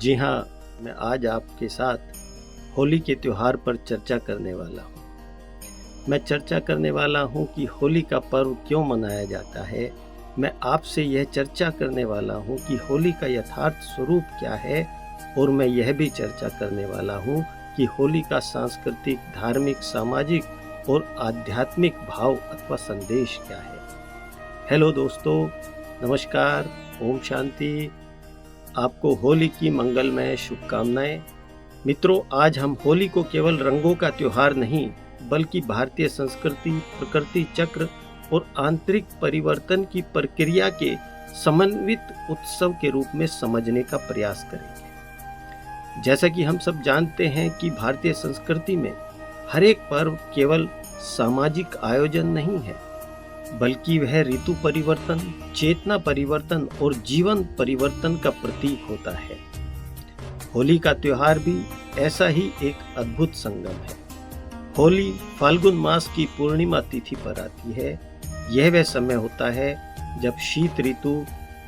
जी हाँ, मैं आज आपके साथ होली के त्योहार पर चर्चा करने वाला हूँ। मैं चर्चा करने वाला हूँ कि होली का पर्व क्यों मनाया जाता है। मैं आपसे यह चर्चा करने वाला हूँ कि होली का यथार्थ स्वरूप क्या है, और मैं यह भी चर्चा करने वाला हूँ कि होली का सांस्कृतिक, धार्मिक, सामाजिक और आध्यात्मिक भाव अथवा संदेश क्या है। हेलो दोस्तों, नमस्कार, ओम शांति। आपको होली की मंगलमय शुभकामनाएं। मित्रों, आज हम होली को केवल रंगों का त्योहार नहीं, बल्कि भारतीय संस्कृति, प्रकृति चक्र और आंतरिक परिवर्तन की प्रक्रिया के समन्वित उत्सव के रूप में समझने का प्रयास करेंगे। जैसा कि हम सब जानते हैं कि भारतीय संस्कृति में हर एक पर्व केवल सामाजिक आयोजन नहीं है, बल्कि वह ऋतु परिवर्तन, चेतना परिवर्तन और जीवन परिवर्तन का प्रतीक होता है। होली का त्योहार भी ऐसा ही एक अद्भुत संगम है। होली फाल्गुन मास की पूर्णिमा तिथि पर आती है। यह वह समय होता है जब शीत ऋतु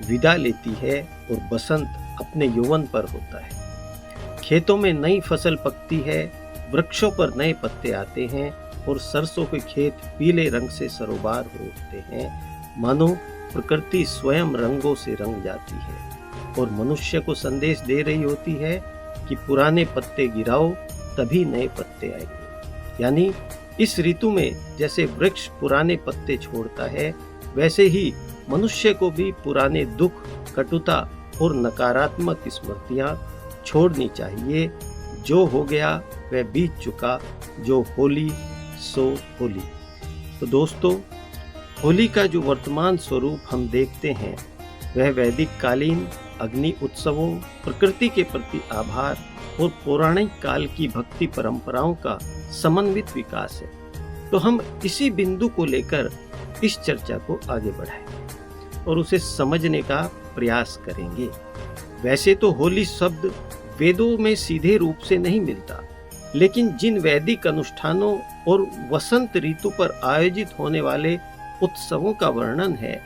विदा लेती है और बसंत अपने यौवन पर होता है। खेतों में नई फसल पकती है, वृक्षों पर नए पत्ते आते हैं और सरसों के खेत पीले रंग से सरोबार हो उठते हैं, मानो प्रकृति स्वयं रंगों से रंग जाती है और मनुष्य को संदेश दे रही होती है कि पुराने पत्ते गिराओ, तभी नए पत्ते आएंगे। यानी इस ऋतु में जैसे वृक्ष पुराने पत्ते छोड़ता है, वैसे ही मनुष्य को भी पुराने दुख, कटुता और नकारात्मक स्मृतियां छोड़नी चाहिए। जो हो गया वह बीत चुका, जो होली सो होली। तो दोस्तों, होली का जो वर्तमान स्वरूप हम देखते हैं वह वैदिक कालीन अग्नि उत्सवों, प्रकृति के प्रति आभार और पौराणिक काल की भक्ति परंपराओं का समन्वित विकास है। तो हम इसी बिंदु को लेकर इस चर्चा को आगे बढ़ाएंगे और उसे समझने का प्रयास करेंगे। वैसे तो होली शब्द वेदों में सीधे रूप से नहीं मिलता, लेकिन जिन वैदिक अनुष्ठानों और वसंत ऋतु पर आयोजित होने वाले उत्सवों का वर्णन है,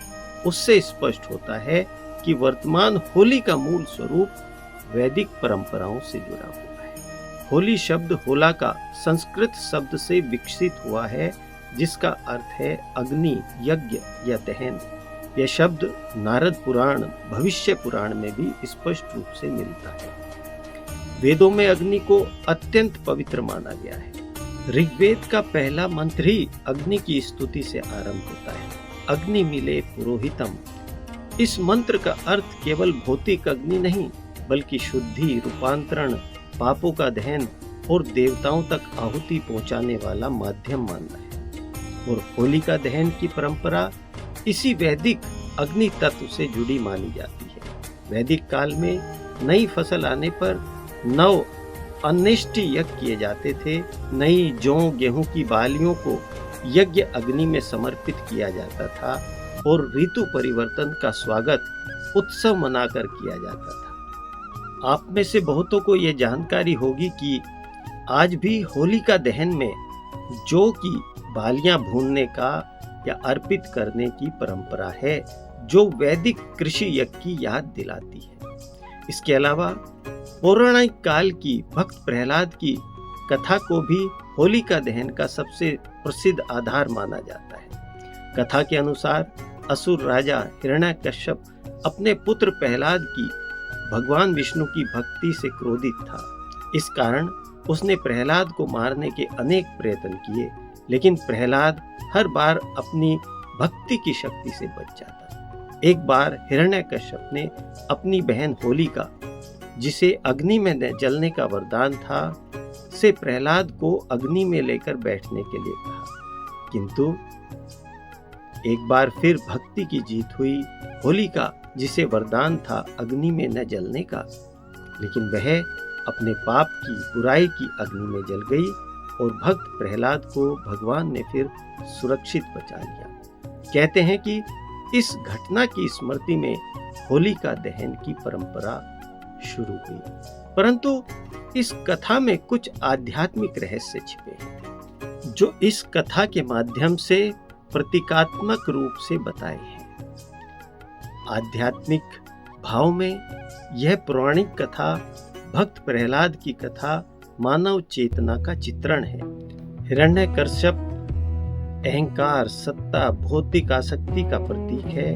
उससे स्पष्ट होता है कि वर्तमान होली का मूल स्वरूप वैदिक परंपराओं से जुड़ा हुआ है। होली शब्द होला का संस्कृत शब्द से विकसित हुआ है, जिसका अर्थ है अग्नि, यज्ञ या दहन। यह शब्द नारद पुराण, भविष्य पुराण में भी स्पष्ट रूप से मिलता है। वेदों में अग्नि को अत्यंत पवित्र माना गया है। ऋग्वेद का पहला मंत्र ही अग्नि की स्तुति से आरंभ होता है। अग्नि मिले पुरोहितम। इस मंत्र का अर्थ केवल भौतिक अग्नि नहीं, बल्कि शुद्धि, रूपांतरण, पापों का दहन और देवताओं तक आहुति पहुंचाने वाला माध्यम मानना है। और होली का दहन की परंपरा इसी वैदिक अग्नि तत्व से जुड़ी मानी जाती है। वैदिक काल में नई फसल आने पर 9 अन्येष्टि यज्ञ किए जाते थे। नई जौ, गेहूं की बालियों को यज्ञ अग्नि में समर्पित किया जाता था और ऋतु परिवर्तन का स्वागत उत्सव मनाकर किया जाता था। आप में से बहुतों को यह जानकारी होगी कि आज भी होली का दहन में जौ की बालियां भूनने का या अर्पित करने की परंपरा है, जो वैदिक कृषि यज्ञ की याद दिलाती है। इसके अलावा पौराणिक काल की भक्त प्रहलाद की कथा को भी होली का दहन का सबसे प्रसिद्ध आधार माना जाता है। कथा के अनुसार असुर राजा हिरण्यकश्यप अपने पुत्र प्रहलाद की भगवान विष्णु की भक्ति से क्रोधित था। इस कारण उसने प्रहलाद को मारने के अनेक प्रयत्न किए, लेकिन प्रहलाद हर बार अपनी भक्ति की शक्ति से बच जाता। एक बार हिरण्यकश्यप ने अपनी बहन होलिका, जिसे अग्नि में जलने का वरदान था, से प्रहलाद को अग्नि में लेकर बैठने के लिए कहा, किंतु एक बार फिर भक्ति की जीत हुई। होलिका, जिसे वरदान था अग्नि में न जलने का, लेकिन वह अपने पाप की, बुराई की अग्नि में जल गई और भक्त प्रहलाद को भगवान ने फिर सुरक्षित बचा लिया। कहते हैं कि इस घटना की स्मृति में होली का दहन की परंपरा शुरू हुई। परंतु इस कथा में कुछ आध्यात्मिक रहस्य छिपे हैं, जो इस कथा के माध्यम से प्रतीकात्मक रूप से बताए हैं। आध्यात्मिक भाव में यह पौराणिक कथा भक्त प्रहलाद की कथा मानव चेतना का चित्रण है। हिरण्यकश्यप अहंकार, सत्ता, भौतिक आसक्ति का प्रतीक है।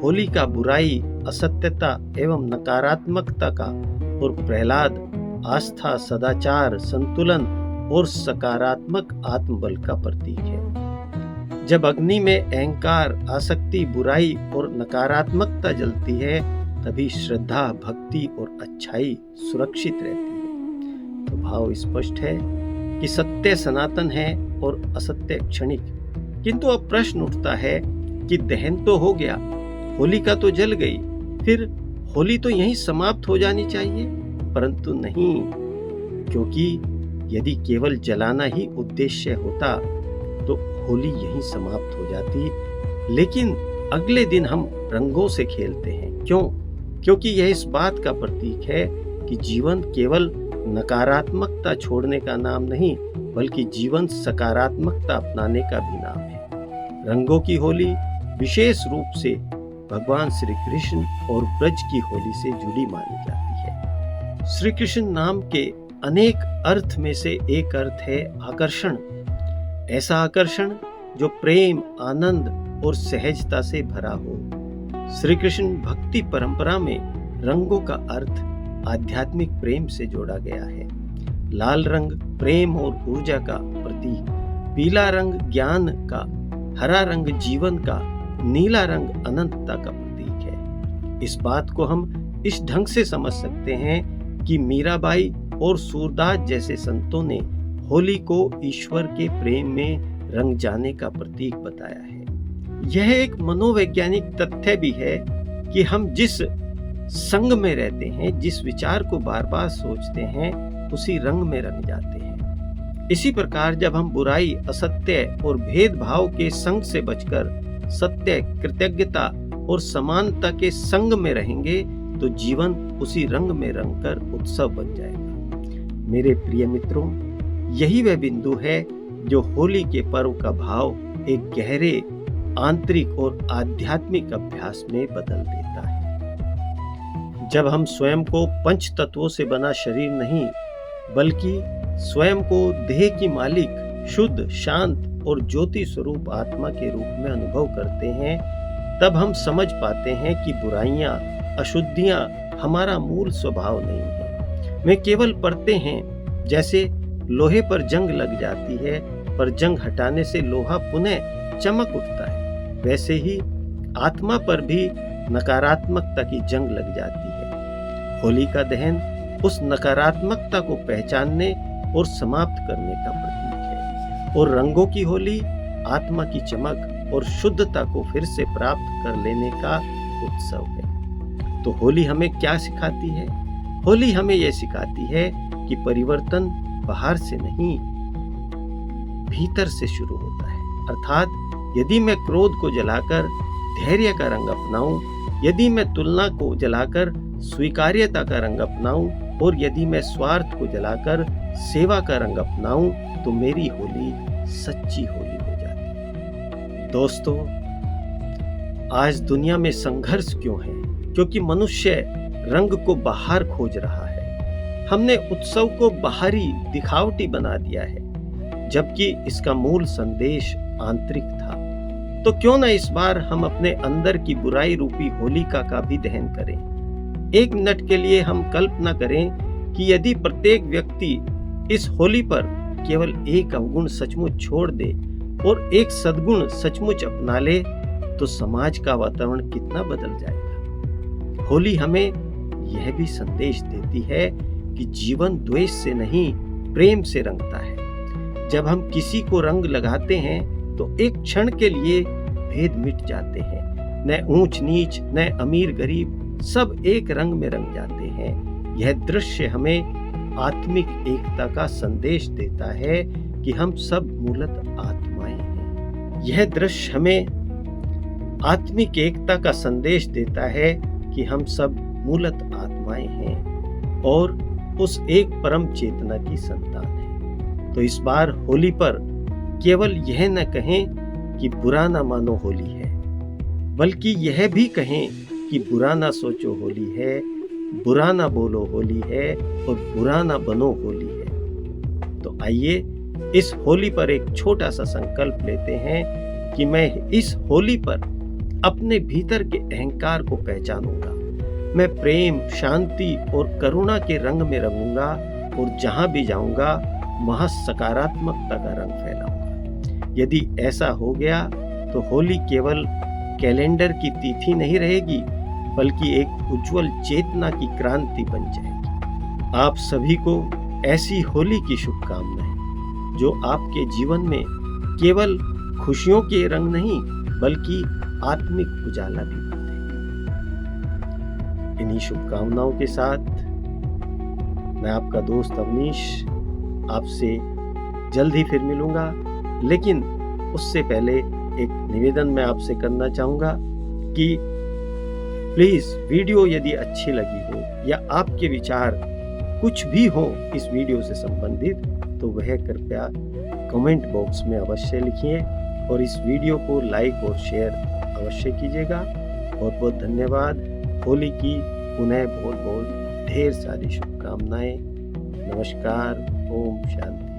होलिका बुराई, असत्यता एवं नकारात्मकता का और प्रहलाद आस्था, सदाचार, संतुलन और सकारात्मक आत्मबल का प्रतीक है। जब अग्नि में अहंकार, आसक्ति, बुराई और नकारात्मकता जलती है तभी श्रद्धा, भक्ति और अच्छाई सुरक्षित रहती है। तो भाव स्पष्ट है कि सत्य सनातन है और असत्य क्षणिक। किंतु अब प्रश्न उठता है कि दहन तो हो गया, होलिका तो जल गई, फिर होली तो यहीं समाप्त हो जानी चाहिए। परंतु नहीं, क्योंकि यदि केवल जलाना ही उद्देश्य होता तो होली यहीं समाप्त हो जाती। लेकिन अगले दिन हम रंगों से खेलते हैं। क्यों? क्योंकि यह इस बात का प्रतीक है कि जीवन केवल नकारात्मकता छोड़ने का नाम नहीं, बल्कि जीवन सकारात्मकता अपनाने का भी नाम है। रंगों की होली विशेष रूप से भगवान श्री कृष्ण और ब्रज की होली से जुड़ी मानी जाती है। श्री कृष्ण नाम के अनेक अर्थ में से एक अर्थ है आकर्षण। ऐसा आकर्षण जो प्रेम, आनंद और सहजता से भरा हो। श्री कृष्ण भक्ति परंपरा में रंगों का अर्थ आध्यात्मिक प्रेम से जोड़ा गया है। लाल रंग प्रेम और ऊर्जा का प्रतीक, पीला रंग ज्ञान का, हरा रंग जीवन का, नीला रंग अनंतता का प्रतीक है। इस बात को हम इस ढंग से समझ सकते हैं कि मीराबाई और सूरदास जैसे संतों ने होली को ईश्वर के प्रेम में रंग जाने का प्रतीक बताया है। यह एक मनोवैज्ञानिक तथ्य भी है कि हम जिस संग में रहते हैं, जिस विचार को बार बार सोचते हैं, उसी रंग में रंग जाते हैं। इसी प्रकार जब हम बुराई, असत्य और भेदभाव के संग से बचकर सत्य, कृतज्ञता और समानता के संग में रहेंगे तो जीवन उसी रंग में रंगकर उत्सव बन जाएगा। मेरे प्रिय मित्रों, यही वह बिंदु है जो होली के पर्व का भाव एक गहरे आंतरिक और आध्यात्मिक अभ्यास में बदल देता है। जब हम स्वयं को पंच तत्वों से बना शरीर नहीं, बल्कि स्वयं को देह की मालिक, शुद्ध, शांत और ज्योति स्वरूप आत्मा के रूप में अनुभव करते हैं, तब हम समझ पाते हैं कि बुराइयां, अशुद्धियां हमारा मूल स्वभाव नहीं है। वे केवल परतें हैं। जैसे लोहे पर जंग लग जाती है, पर जंग हटाने से लोहा पुनः चमक उठता है, वैसे ही आत्मा पर भी नकारात्मकता की जंग लग जाती है। होली का दहन उस नकारात्मकता को पहचानने और समाप्त करने का प्रतीक है, और रंगों की होली आत्मा की चमक और शुद्धता को फिर से प्राप्त कर लेने का उत्सव है। तो होली हमें क्या सिखाती है? होली हमें यह सिखाती है कि परिवर्तन बाहर से नहीं, भीतर से शुरू होता है। अर्थात यदि मैं क्रोध को जलाकर धैर्य का रंग अपनाऊं, यदि मैं तुलना को जलाकर स्वीकार्यता का रंग अपनाऊं, और यदि मैं स्वार्थ को जलाकर सेवा का रंग अपनाऊं, तो मेरी होली सच्ची होली हो जाती है। दोस्तों, आज दुनिया में संघर्ष क्यों है? क्योंकि मनुष्य रंग को बाहर खोज रहा है। हमने उत्सव को बाहरी, दिखावटी बना दिया है, जबकि इसका मूल संदेश आंतरिक था। तो क्यों न इस बार हम अपने अंदर की बुराई रूपी होलिका का भी दहन करें। एक मिनट के लिए हम कल्पना करें कि यदि प्रत्येक व्यक्ति इस होली पर केवल एक अवगुण सचमुच छोड़ दे और एक सद्गुण सचमुच अपना ले, तो समाज का वातावरण कितना बदल जाएगा। होली हमें यह भी संदेश देती है कि जीवन द्वेष से नहीं, प्रेम से रंगता है। जब हम किसी को रंग लगाते हैं तो एक क्षण के लिए भेद मिट जाते हैं। न ऊंच नीच, न अमीर गरीब, सब एक रंग में रंग जाते हैं। यह दृश्य हमें आत्मिक एकता का संदेश देता है कि हम सब मूलत आत्माएं हैं। यह दृश्य हमें आत्मिक एकता का संदेश देता है कि हम सब मूलत आत्माएं हैं और उस एक परम चेतना की संतान हैं। तो इस बार होली पर केवल यह न कहें कि बुरा न मानो होली है, बल्कि यह भी कहें कि बुरा ना सोचो होली है, बुरा ना बोलो होली है और बुरा ना बनो होली है। तो आइए इस होली पर एक छोटा सा संकल्प लेते हैं कि मैं इस होली पर अपने भीतर के अहंकार को पहचानूंगा। मैं प्रेम, शांति और करुणा के रंग में रंगूंगा और जहां भी जाऊंगा वहां सकारात्मकता का रंग फैलाऊंगा। यदि ऐसा हो गया तो होली केवल कैलेंडर की तिथि नहीं रहेगी, बल्कि एक उज्जवल चेतना की क्रांति बन जाएगी। आप सभी को ऐसी होली की शुभकामनाएं जो आपके जीवन में केवल खुशियों के रंग नहीं बल्कि आत्मिक उजाला भी भर दें। इन्हीं शुभकामनाओं के साथ मैं आपका दोस्त अवनीश आपसे जल्द ही फिर मिलूंगा, लेकिन उससे पहले एक निवेदन मैं आपसे करना चाहूंगा कि प्लीज वीडियो यदि अच्छी लगी हो या आपके विचार कुछ भी हो इस वीडियो से संबंधित, तो वह कृपया कमेंट बॉक्स में अवश्य लिखिए और इस वीडियो को लाइक और शेयर अवश्य कीजिएगा। बहुत बहुत धन्यवाद। होली की पुनः बहुत बहुत ढेर सारी शुभकामनाएं। नमस्कार। ओम शांति।